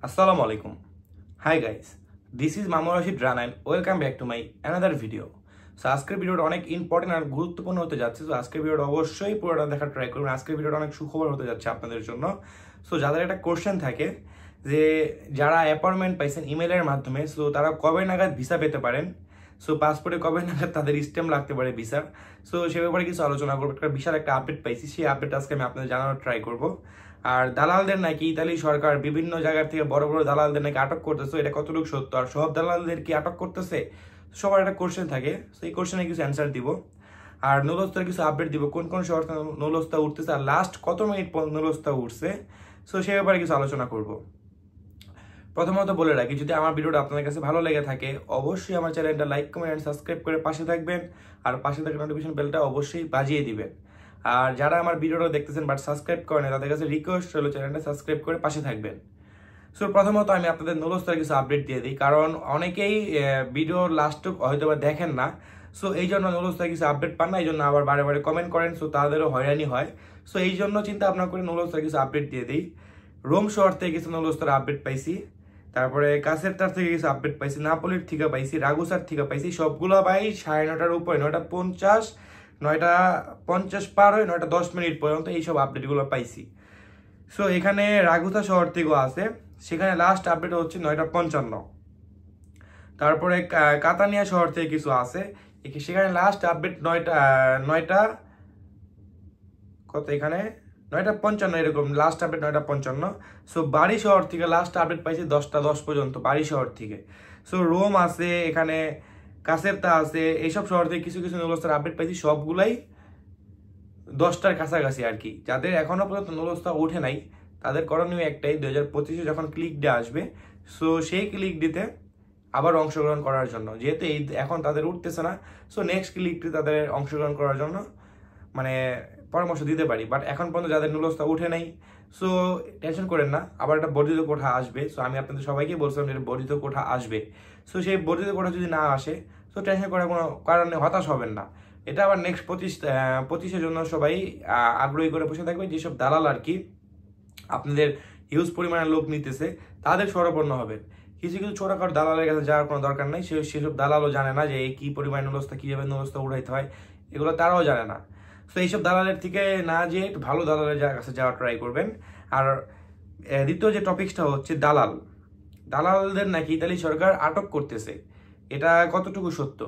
Assalamu alaikum. Hi guys, this is Mamur Rashid Rana and welcome back to my another video. So আজকের ভিডিওটা অনেক important আর গুরুত্বপূর্ণ হতে যাচ্ছে। সো আজকের ভিডিওটা অবশ্যই পুরোটা দেখার ট্রাই করবেন। আজকের ভিডিওটা অনেক সুখবর হতে যাচ্ছে আপনাদের জন্য। সো যাদের একটা কোশ্চেন থাকে যে যারা অ্যাপয়েন্টমেন্ট পাইছেন ইমেলের মাধ্যমে, সো তারা কবে নাগাদ ভিসা পেতে পারেন, সো পাসপোর্টে কবে নাগাদ তাদের স্ট্যাম্প লাগতে পারে ভিসার, সো সে ব্যাপারে কিছু আলোচনা করবো। একটা বিশাল একটা আপডেট পাইছি, সেই আপডেট আজকে আমি আপনাদের জানানোর ট্রাই করবো। আর দালালদের নাকি ইতালি সরকার বিভিন্ন জায়গার থেকে বড় বড় দালালদের নাকি আটক করতেছে, এটা কতটুকু সত্য, আর সব দালালদের কি আটক করতেছে, সবার একটা কোশ্চেন থাকে। তো এই কোশ্চেনে কিছু অ্যান্সার দিব, আর নুলস্তার কিছু আপডেট দিব, কোন কোন শহর নুলস্তা উঠতেছে আর লাস্ট কত মিনিট পর নুলস্তা উঠছে, সো সে ব্যাপারে কিছু আলোচনা করব। প্রথমত বলে রাখি, যদি আমার ভিডিওটা আপনাদের কাছে ভালো লেগে থাকে অবশ্যই আমার চ্যানেলটা লাইক কমেন্ট এন্ড সাবস্ক্রাইব করে পাশে থাকবেন, আর পাশে থাকা নোটিফিকেশন বেলটা অবশ্যই বাজিয়ে দিবেন। আর যারা আমার ভিডিওটা দেখতেছেন বাট সাবস্ক্রাইব করেন, তাদের কাছে রিকোয়েস্ট হলো চ্যানেলটা সাবস্ক্রাইব করে পাশে থাকবেন। সো প্রথমত আমি আপনাদের নুলস্তার কিছু আপডেট দিয়ে দিই, কারণ অনেকেই ভিডিও লাস্টটুক হয়তো বা দেখেন না, সো এই জন্য নুলস্তার কিছু আপডেট পান না, এই জন্য আবার বারে বারে কমেন্ট করেন, সো তাদেরও হয়রানি হয়। সো এই জন্য চিন্তা ভাবনা করে নুলস্তার কিছু আপডেট দিয়ে দিই। রোম শহর থেকে কিছু নুলস্তার আপডেট পাইছি, তারপরে কাসেরটার থেকে কিছু আপডেট পাইছি, নাপোলির থেকে পাইছি, রাগুসার থেকে পাইছি, সবগুলো পাই 9:30টার উপরে, 9:50, 9:50 পার হয়ে 9:10 পর্যন্ত এইসব আপডেটগুলো পাইছি। সো এখানে রাগুসা শহর থেকেও আছে, সেখানে লাস্ট আপডেট হচ্ছে 9:55। তারপরে কাতানিয়া শহর থেকে কিছু আছে, সেখানে লাস্ট আপডেট 9টা কত, এখানে 9:55 এরকম লাস্ট আপডেট 9:55। সো বাড়ি শহর থেকে লাস্ট আপডেট পাইছি 10:10 পর্যন্ত বাড়ি শহর থেকে। সো রোম আছে, এখানে কাসেরতা আছে, এইসব শহর থেকে কিছু কিছু নুলস্তার আপডেট পাইছি, সবগুলাই 10টার কাছাকাছি আর কি। যাদের এখনো পর্যন্ত নুলস্তা ওঠে নাই তাদের করণীয় একটাই, 2025-এ যখন ক্লিক ডে আসবে, সো সেই ক্লিক দিতে আবার অংশগ্রহণ করার জন্য, যেহেতু এই এখন তাদের উঠতেছে না, সো নেক্সট ক্লিক ডে তাদের অংশগ্রহণ করার জন্য মানে পরামর্শ দিতে পারি। বাট এখন পর্যন্ত যাদের নুলস্তা উঠে নাই, সো টেনশন করেন না, আবার একটা বর্ধিত কোঠা আসবে। সো আমি আপনাদের সবাইকে বলছিলাম যে বর্ধিত কোঠা আসবে, সো সেই বর্ধিত কোঠা যদি না আসে, সো টেনশন করার কোনো কারণে হতাশ হবেন না। এটা আবার নেক্সট 25-এর জন্য সবাই আগ্রহী করে বসে থাকবে। যেসব দালাল আর কি আপনাদের হিউজ পরিমাণে লোক নিতেছে, তাদের শরণাপন্ন হবেন। কিছু কিছু ছোটখাটো দালালের কাছে যাওয়ার কোনো দরকার নেই, সেসব দালালও জানে না যে কি পরিমাণ নুলস্তা, কীভাবে নুলস্তা উঠাইতে হয়, এগুলো তারাও জানে না। তো এইসব দালালের থেকে না যে ভালো দালালের কাছে যাওয়ার ট্রাই করবেন। আর দ্বিতীয় যে টপিকসটা হচ্ছে দালালদের নাকি ইতালি সরকার আটক করতেছে, এটা কতটুকু সত্য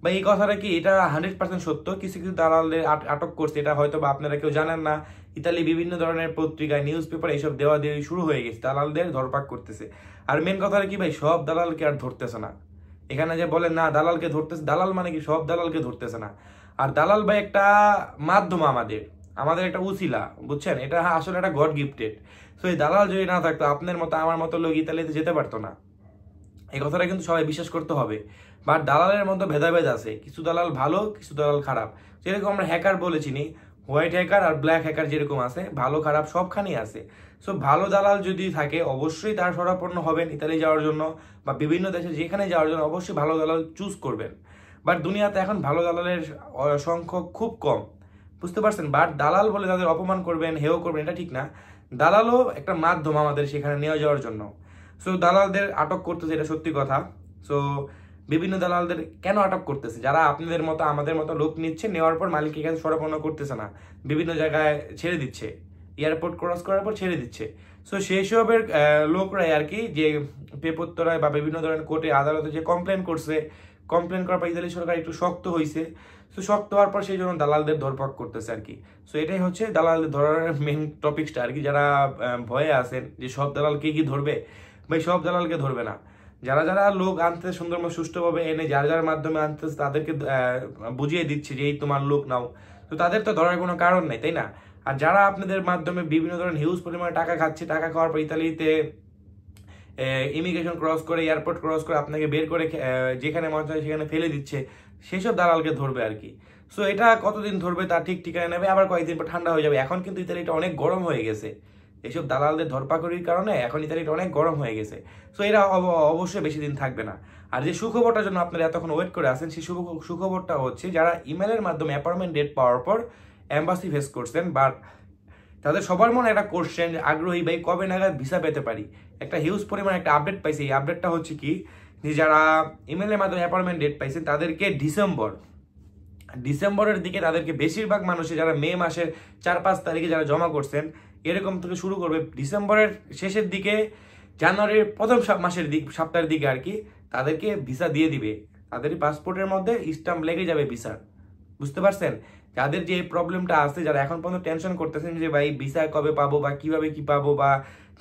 বা এই কথাটা কি, এটা 100% সত্য। কিছু কিছু দালালদের আটক করছে, এটা হয়তো বা আপনারা কেউ জানেন না। ইতালি বিভিন্ন ধরনের পত্রিকায়, নিউজ পেপারে এইসব দেওয়া দেওয়া শুরু হয়ে গেছে, দালালদের ধরপাক করতেছে। আর মেন কথাটা কি ভাই, সব দালালকে আর ধরতেছে না। এখানে যে বলেন না দালালকে ধরতেছে, দালাল মানে কি সব দালালকে ধরতেছে না। আর দালাল ভাই একটা মাধ্যম, আমাদের একটা উসিলা, বুঝছেন, এটা আসলে একটা গড গিফটেড। সো এই দালাল যদি না থাকতো, আপনার মতো আমার মতো লোক ইতালিতে যেতে পারতো না। এই কথাটা কিন্তু সবাই বিশ্বাস করতে হবে। বাট দালালের মধ্যে ভেদাভেদ আছে, কিছু দালাল ভালো, কিছু দালাল খারাপ। যেরকম আমরা হ্যাকার বলে চিনি, হোয়াইট হ্যাকার আর ব্ল্যাক হ্যাকার যেরকম আছে, ভালো খারাপ সবখানেই আছে। সো ভালো দালাল যদি থাকে অবশ্যই তার শরণাপন্ন হবেন ইতালি যাওয়ার জন্য বা বিভিন্ন দেশে যেখানে যাওয়ার জন্য, অবশ্যই ভালো দালাল চুজ করবেন। বাট দুনিয়াতে এখন ভালো দালালের সংখ্যক খুব কম, বুঝতে পারছেন। বাট দালাল বলে তাদের অপমান করবেন, হেয় করবেন, এটা ঠিক না। দালালও একটা মাধ্যম আমাদের সেখানে নিয়ে যাওয়ার জন্য। সো দালালদের আটক করতেছে, এটা সত্যি কথা। সো বিভিন্ন দালালদের কেন আটক করতেছে, যারা আপনাদের মতো আমাদের মতো লোক নিচ্ছে, নেওয়ার পর মালিকের কাছে শরণাপন্ন করতেছে না, বিভিন্ন জায়গায় ছেড়ে দিচ্ছে, এয়ারপোর্ট ক্রস করার পর ছেড়ে দিচ্ছে। সো সেই সবের লোকরাই আর কি, যে পেপত্তরায় বা বিভিন্ন ধরনের কোর্টে আদালতে যে কমপ্লেন করছে, কমপ্লেন করার পর ইতালি সরকার একটু শক্ত হয়েছে। সো শক্ত হওয়ার পর সেই জন্য দালালদের ধরপাক করতেছে আর কি। সো এটাই হচ্ছে দালালদের ধরার মেন টপিকসটা আর কি। যারা ভয়ে আছেন যে সব দালালকে কি ধরবে, ভাই সব দালালকে ধরবে না। যারা যারা লোক আনতে সুন্দরভাবে সুষ্ঠুভাবে এনে যার যার মাধ্যমে আনতেছে, তাদেরকে বুঝিয়ে দিচ্ছে যে এই তোমার লোক নাও, তো তাদের তো ধরার কোনো কারণ নেই, তাই না? আর যারা আপনাদের মাধ্যমে বিভিন্ন ধরনের হিউজ পরিমাণে টাকা খাচ্ছে, টাকা খাওয়ার পর ইতালিতে ইমিগ্রেশন ক্রস করে, এয়ারপোর্ট ক্রস করে আপনাকে বের করে যেখানে মনে হয় সেখানে ফেলে দিচ্ছে, সেসব দালালকে ধরবে আর কি। সো এটা কতদিন ধরবে তার ঠিক ঠিকানা নেবে, আবার কয়েকদিন পর ঠান্ডা হয়ে যাবে। এখন কিন্তু ইতালিটা অনেক গরম হয়ে গেছে, এইসব দালালদের ধরপাকড়ির কারণে এখন ইতালিটা অনেক গরম হয়ে গেছে। সো এরা অবশ্যই বেশি দিন থাকবে না। আর যে সুখবরটার জন্য আপনারা এতক্ষণ ওয়েট করে আছেন, সেই সুখবরটা হচ্ছে যারা ইমেলের মাধ্যমে অ্যাপয়েন্টমেন্ট ডেট পাওয়ার পর এম্বাসি ফেস করছেন, বাট তাদের সবার মনে একটা কোশ্চেন, আগ্রহী ভাই কবে নাগাদ ভিসা পেতে পারি। একটা হিউজ পরিমাণ একটা আপডেট পাইছে। এই আপডেটটা হচ্ছে কি, যে যারা ইমেলের মাধ্যমে অ্যাপয়েন্টমেন্ট ডেট পাইছেন তাদেরকে ডিসেম্বরের দিকে তাদেরকে বেশিরভাগ মানুষে যারা মে মাসের 4-5 তারিখে যারা জমা করছেন, এরকম থেকে শুরু করবে ডিসেম্বরের শেষের দিকে, জানুয়ারির প্রথম সপ্তাহের দিকে আর কি, তাদেরকে ভিসা দিয়ে দিবে। তাদের পাসপোর্টের মধ্যে স্ট্যাম্প লেগে যাবে ভিসার। বুঝতে পারছেন? যাদের যে প্রবলেমটা আছে, যারা এখন পর্যন্ত টেনশন করতেছেন যে ভাই ভিসা কবে পাবো বা কিভাবে কি পাবো, বা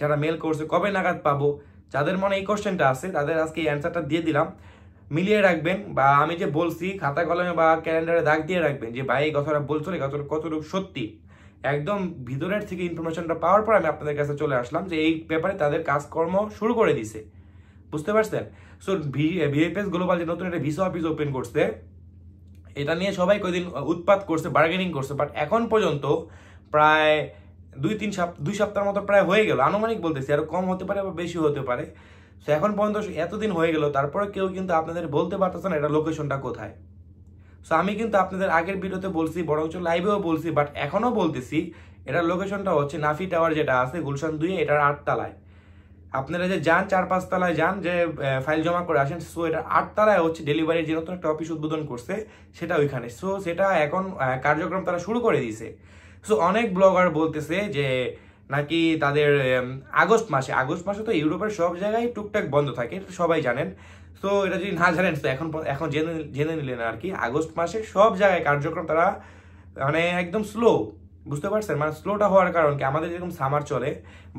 যারা মেল করছে কবে নাগাদ পাবো, যাদের মনে এই কোশ্চেনটা আছে তাদের আজকে এই অ্যান্সারটা দিয়ে দিলাম। মিলিয়ে রাখবেন, বা আমি যে বলছি খাতা কলমে বা ক্যালেন্ডারে দাগ দিয়ে রাখবেন যে ভাই এই কথাটা বলছো, এই কথাটা কতটুকু সত্যি। একদম ভিতরের থেকে ইনফরমেশনটা পাওয়ার পর আমি আপনাদের কাছে চলে আসলাম যে এই ব্যাপারে তাদের কাজকর্ম শুরু করে দিছে। বুঝতে পারছেন? সো ভিএফএস গ্লোবাল যে নতুন একটা ভিসা অফিস ওপেন করছে, এটা নিয়ে সবাই কয়েকদিন উৎপাত করছে, বার্গেনিং করছে, বাট এখন পর্যন্ত প্রায় 2 সপ্তাহের মতো প্রায় হয়ে গেল, আনুমানিক বলতেছি, আরো কম হতে পারে বা বেশি হতে পারে। তো এখন পর্যন্ত এতদিন হয়ে গেল, তারপরে কেউ কিন্তু আপনাদের বলতে পারতেছে না এটা লোকেশনটা কোথায়। সো আমি কিন্তু আপনাদের আগের ভিডিওতে বলছি, বরঞ্চ লাইভেও বলছি, বাট এখনো বলতেছি, এটার লোকেশনটা হচ্ছে নাফি টাওয়ার যেটা আছে গুলশান 2, এটার 8 তলায়। আপনারা যে যান 4-5 তলায় যান, যে ফাইল জমা করে আসেন, সো এটা 8 তলায় হচ্ছে ডেলিভারির যে নতুন একটা অফিস উদ্বোধন করছে সেটা ওইখানে। সো সেটা এখন কার্যক্রম তারা শুরু করে দিয়েছে। সো অনেক ব্লগার বলতেছে যে নাকি তাদের আগস্ট মাসে তো ইউরোপের সব জায়গায় টুকটাক বন্ধ থাকে, এটা সবাই জানেন। তো এটা যদি না জানেন তো এখন জেনে নিলেন আর কি। আগস্ট মাসে সব জায়গায় কার্যক্রম তারা মানে একদম স্লো। বুঝতে পারছেন? মানে স্লোটা হওয়ার কারণ কি, আমাদের যেরকম সামার চলে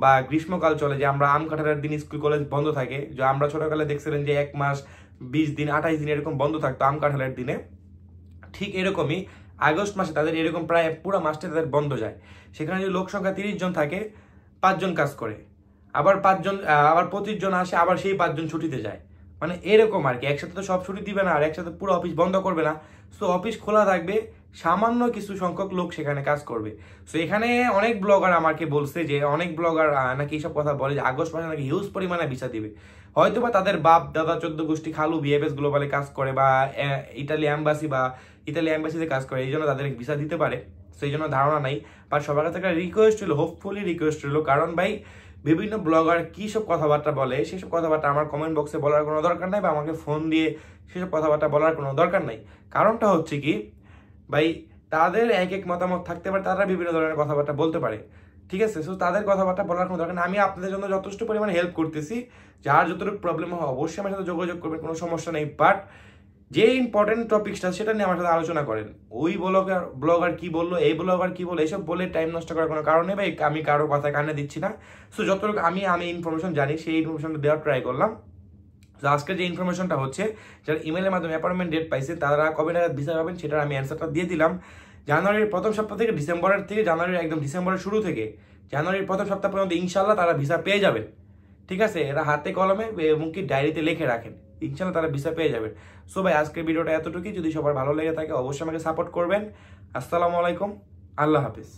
বা গ্রীষ্মকাল চলে, যে আমরা আম কাঁঠালের দিন স্কুল কলেজ বন্ধ থাকে, যে আমরা ছোটকালে দেখছিলেন যে 1 মাস 20 দিন 28 দিন এরকম বন্ধ থাকতো আম কাঁঠালের দিনে, ঠিক এরকমই আগস্ট মাসে তাদের এরকম প্রায় পুরো মাসটা তাদের বন্ধ যায়। সেখানে যদি লোক সংখ্যা 30 জন থাকে, 5 জন কাজ করে, আবার 25 জন আসে, আবার সেই 5 জন ছুটিতে যায়। মানে এরকম আর কি, একসাথে তো সব ছুটি দিবে না, আর একসাথে পুরো অফিস বন্ধ করবে না। সো অফিস খোলা থাকবে, সামান্য কিছু সংখ্যক লোক সেখানে কাজ করবে। সো এখানে অনেক ব্লগার আমাকে বলছে যে, অনেক ব্লগার নাকি এইসব কথা বলে যে আগস্ট মাসে নাকি হিউজ পরিমাণে ভিসা দিবে। হয়তো বা তাদের বাপ দাদা 14 গোষ্ঠী খালু ভিএফএস গ্লোবালে কাজ করে, বা ইতালি অ্যাম্বাসিতে কাজ করে, এই জন্য তাদের ভিসা দিতে পারে। সেই জন্য ধারণা নাই। বাট সবার কাছে একটা রিকোয়েস্ট ছিল, হোপফুলি রিকোয়েস্ট ছিল, কারণ ভাই বিভিন্ন ব্লগার কী সব কথাবার্তা বলে, সেসব কথাবার্তা আমার কমেন্ট বক্সে বলার কোনো দরকার নাই, বা আমাকে ফোন দিয়ে সেসব কথাবার্তা বলার কোনো দরকার নাই। কারণটা হচ্ছে কি ভাই, তাদের এক এক মতামত থাকতে পারে, তারা বিভিন্ন ধরনের কথাবার্তা বলতে পারে, ঠিক আছে? সো তাদের কথাবার্তা বলার কোনো দরকার নেই। আমি আপনাদের জন্য যথেষ্ট পরিমাণে হেল্প করতেছি, যার যতটুকু প্রবলেম হয় অবশ্যই আমার সাথে যোগাযোগ করবেন, কোনো সমস্যা নেই। বাট যে ইম্পর্টেন্ট টপিকসটা সেটা নিয়ে আমার সাথে আলোচনা করেন। ওই ব্লগার কি বললো, এই ব্লগার কি বললো, এইসব বলে টাইম নষ্ট করার কোনো কারণ নেই ভাই। আমি কারো কথা কানে দিচ্ছি না। সো যতটুকু আমি ইনফরমেশন জানি সেই ইনফরমেশনটা দেওয়ার ট্রাই করলাম। তো আজকে যে ইনফরমেশনটা হচ্ছে, যারা ইমেলের মাধ্যমে অ্যাপয়েন্টমেন্ট ডেট পাইছে তারা কবে নাগাদ ভিসা পাবেন সেটার আমি অ্যান্সারটা দিয়ে দিলাম। জানুয়ারির প্রথম সপ্তাহ থেকে ডিসেম্বরের শুরু থেকে জানুয়ারির প্রথম সপ্তাহ পর্যন্ত ইনশাল্লাহ তারা ভিসা পেয়ে যাবেন। ঠিক আছে? এরা হাতে কলমে এবং কি ডায়েরিতে লিখে রাখেন, ইনশাল্লাহ তারা ভিসা পেয়ে যাবেন। সো ভাই আজকের ভিডিওটা এতটুকুই। যদি সবার ভালো লেগে থাকে অবশ্যই আমাকে সাপোর্ট করবেন। আসসালামু আলাইকুম, আল্লাহ হাফিজ।